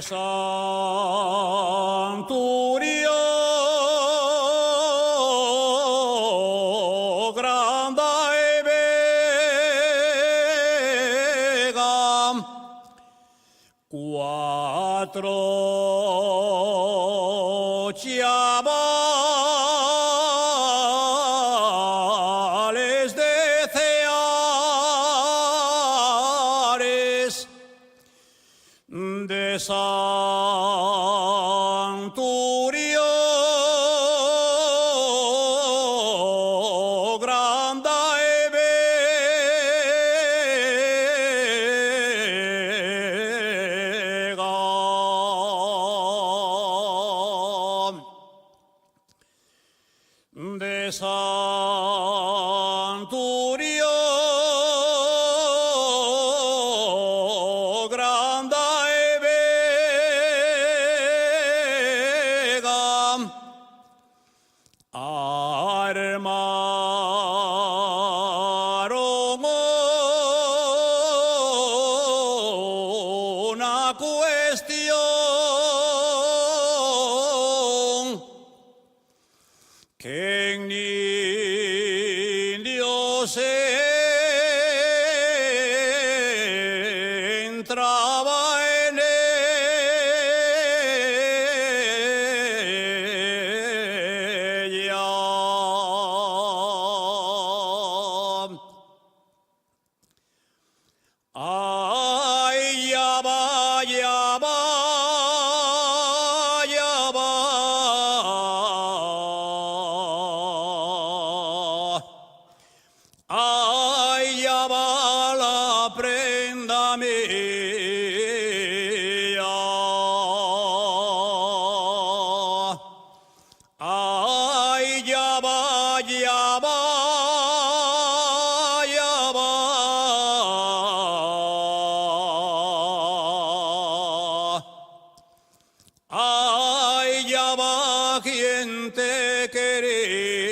Santurio grande vega, quattro chavales de Ceares, de Santurio grande vega, de Santurio grande vega, armaron una cuestión que en Dios entraba en ella. Ay, ya va, ya va, ya va. Ay, ya va la prenda mía. Ay, ya va, ya va, ya va. Ay, ya va quien te quería.